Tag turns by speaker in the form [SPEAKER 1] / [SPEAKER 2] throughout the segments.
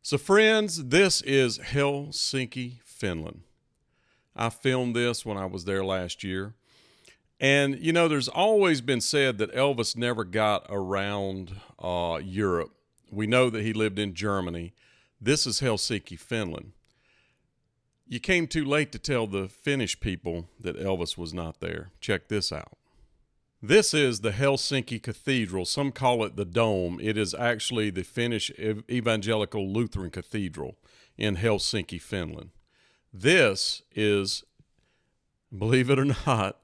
[SPEAKER 1] So friends, this is Helsinki, Finland. I filmed this when I was there last year. And, you know, there's always been said that Elvis never got around Europe. We know that he lived in Germany. This is Helsinki, Finland. You came too late to tell the Finnish people that Elvis was not there. Check this out. This is the Helsinki Cathedral. Some call it the Dome. It is actually the Finnish Evangelical Lutheran Cathedral in Helsinki, Finland. This is, believe it or not,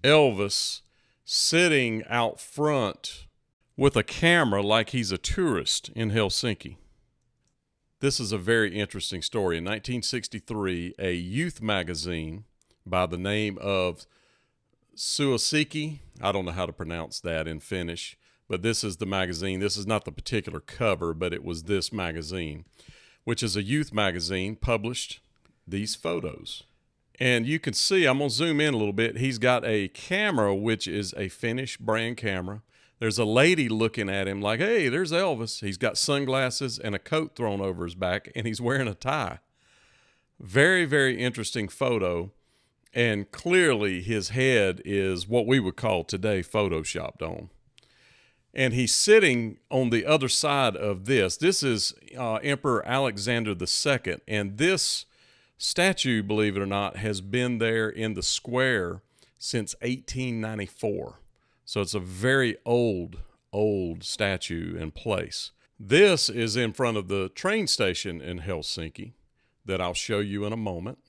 [SPEAKER 1] Elvis sitting out front with a camera like he's a tourist in Helsinki. This is a very interesting story. In 1963, a youth magazine by the name of Suosikki, I don't know how to pronounce that in Finnish, but this is the magazine. This is not the particular cover, but it was this magazine, which is a youth magazine, published these photos. And you can see, I'm going to zoom in a little bit. He's got a camera, which is a Finnish brand camera. There's a lady looking at him like, hey, there's Elvis. He's got sunglasses and a coat thrown over his back, and he's wearing a tie. Very, very interesting photo. And clearly his head is what we would call today photoshopped on. And he's sitting on the other side of this. This is Emperor Alexander II. And this statue, believe it or not, has been there in the square since 1894. So it's a very old statue in place. This is in front of the train station in Helsinki that I'll show you in a moment.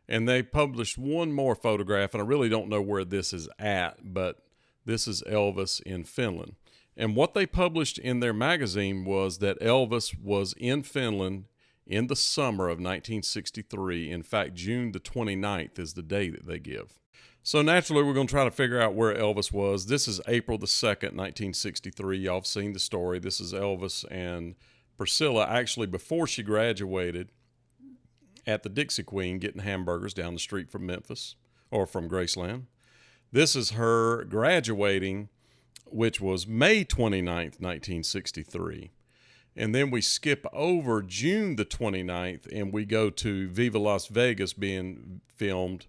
[SPEAKER 1] And they published one more photograph, and I really don't know where this is at, but this is Elvis in Finland. And what they published in their magazine was that Elvis was in Finland in the summer of 1963. In fact, June the 29th is the day that they give. So naturally, we're going to try to figure out where Elvis was. This is April the 2nd, 1963. Y'all have seen the story. This is Elvis and Priscilla, actually before she graduated, at the Dixie Queen getting hamburgers down the street from Memphis or from Graceland. This is her graduating, which was May 29th, 1963. And then we skip over June the 29th and we go to Viva Las Vegas being filmed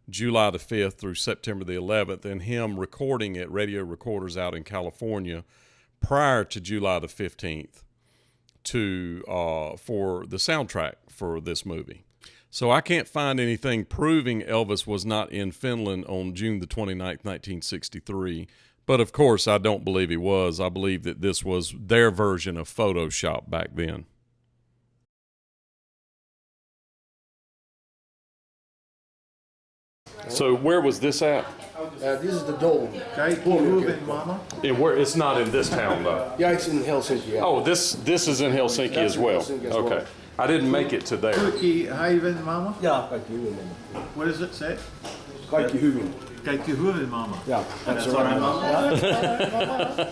[SPEAKER 1] July the 5th through September the 11th, and him recording at Radio Recorders out in California prior to July the 15th for the soundtrack for this movie. So I can't find anything proving Elvis was not in Finland on June the 29th, 1963. But of course, I don't believe he was. I believe that this was their version of Photoshop back then. So where was this at?
[SPEAKER 2] This is the Dome.
[SPEAKER 1] It's not in this town, though.
[SPEAKER 2] Yeah, it's in Helsinki. Yeah.
[SPEAKER 1] Oh, this is in Helsinki as well. Okay. I didn't make it to there.
[SPEAKER 3] Kaikki hyvin, mama?
[SPEAKER 2] Yeah, kaikki hyvin, mama.
[SPEAKER 3] What does it say?
[SPEAKER 2] Kaikki hyvin.
[SPEAKER 3] Kaikki hyvin, mama.
[SPEAKER 2] Yeah, that's right, mama.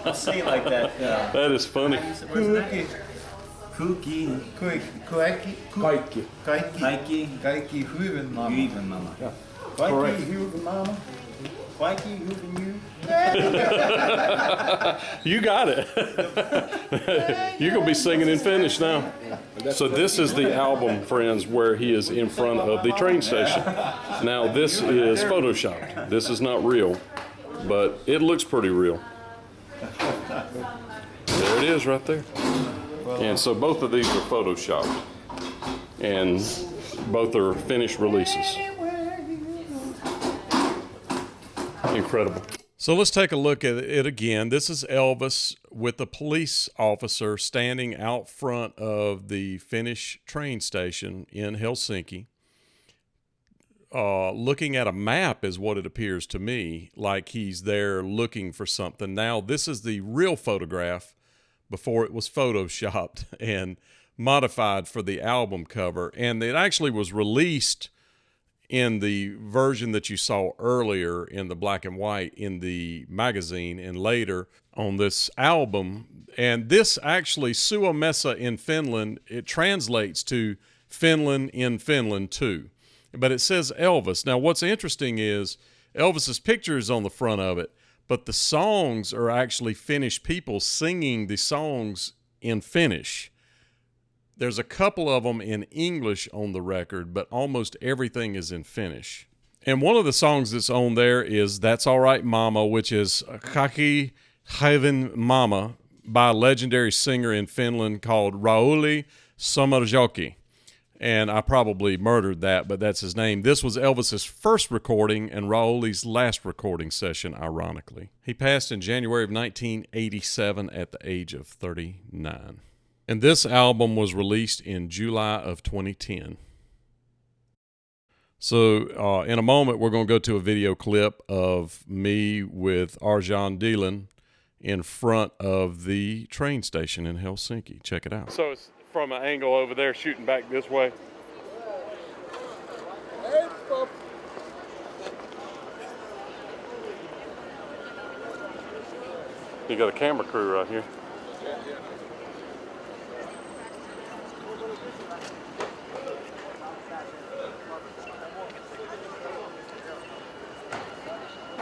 [SPEAKER 4] I'll say it like that. Yeah.
[SPEAKER 1] That is funny.
[SPEAKER 3] Kaikki. Kaikki hyvin, mama.
[SPEAKER 4] Hyvin, mama.
[SPEAKER 2] Yeah.
[SPEAKER 3] Kaikki hyvin, mama.
[SPEAKER 4] Kaikki hyvin, you.
[SPEAKER 1] You got it. You're going to be singing in Finnish now. So this is the album, friends, where he is in front of the train station. Now, this is Photoshopped. This is not real, but it looks pretty real. There it is right there. And so both of these are Photoshopped, and both are finished releases. Incredible. So let's take a look at it again. This is Elvis with a police officer standing out front of the Finnish train station in Helsinki. Looking at a map is what it appears to me, like he's there looking for something. Now, this is the real photograph before it was photoshopped and modified for the album cover. And it actually was released in the version that you saw earlier in the black and white in the magazine and later on this album. And this actually, Suomessa in Finland, it translates to Finland in Finland too. But it says Elvis. Now what's interesting is Elvis's picture is on the front of it, but the songs are actually Finnish people singing the songs in Finnish. There's a couple of them in English on the record, but almost everything is in Finnish. And one of the songs that's on there is That's All Right Mama, which is Kaki Haven Mama by a legendary singer in Finland called Rauli Samarjoki. And I probably murdered that, but that's his name. This was Elvis's first recording and Rauli's last recording session, ironically. He passed in January of 1987 at the age of 39. And this album was released in July of 2010. So in a moment, we're going to go to a video clip of me with Arjan Dylan in front of the train station in Helsinki. Check it out. So it's from an angle over there shooting back this way. You got a camera crew right here.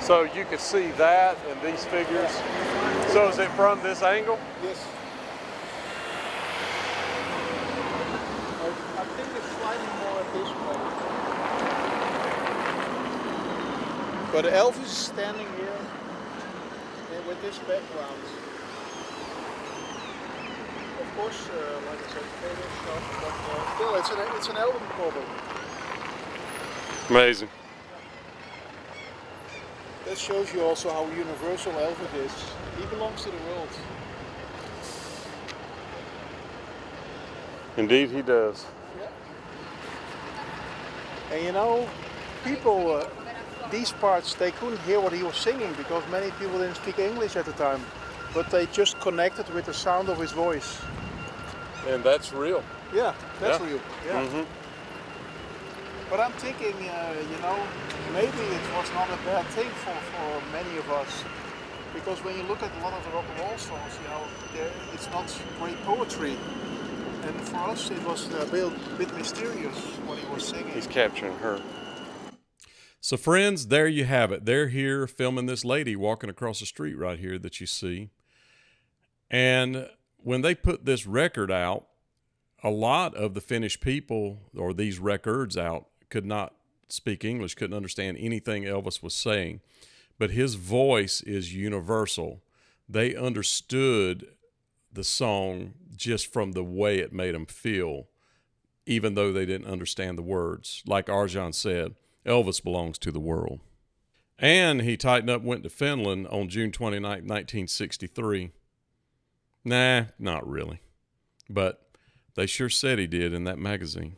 [SPEAKER 1] So you can see that and these figures. So is it from this angle?
[SPEAKER 5] Yes. I think it's slightly more this way. But Elvis is standing here with this background. Of course, like I said, photo stuff, but still, it's an album cover.
[SPEAKER 1] Amazing.
[SPEAKER 5] That shows you also how universal Elvis is. He belongs to the world.
[SPEAKER 1] Indeed he does.
[SPEAKER 5] Yeah. And you know, people, these parts, they couldn't hear what he was singing because many people didn't speak English at the time. But they just connected with the sound of his voice.
[SPEAKER 1] And that's real.
[SPEAKER 5] Yeah, that's
[SPEAKER 1] Yeah.
[SPEAKER 5] real. Yeah.
[SPEAKER 1] Mm-hmm.
[SPEAKER 5] But I'm thinking, you know, maybe it was not a bad thing for many of us. Because when you look at a lot of the rock and roll songs, you know, it's not great poetry. And for us, it was a bit mysterious what he was singing.
[SPEAKER 1] He's capturing her. So friends, there you have it. They're here filming this lady walking across the street right here that you see. And when they put this record out, a lot of the Finnish people, or these records out, could not speak English, couldn't understand anything Elvis was saying. But his voice is universal. They understood the song just from the way it made them feel, even though they didn't understand the words. Like Arjan said, Elvis belongs to the world. And he tightened up, went to Finland on June 29, 1963. Nah, not really. But they sure said he did in that magazine.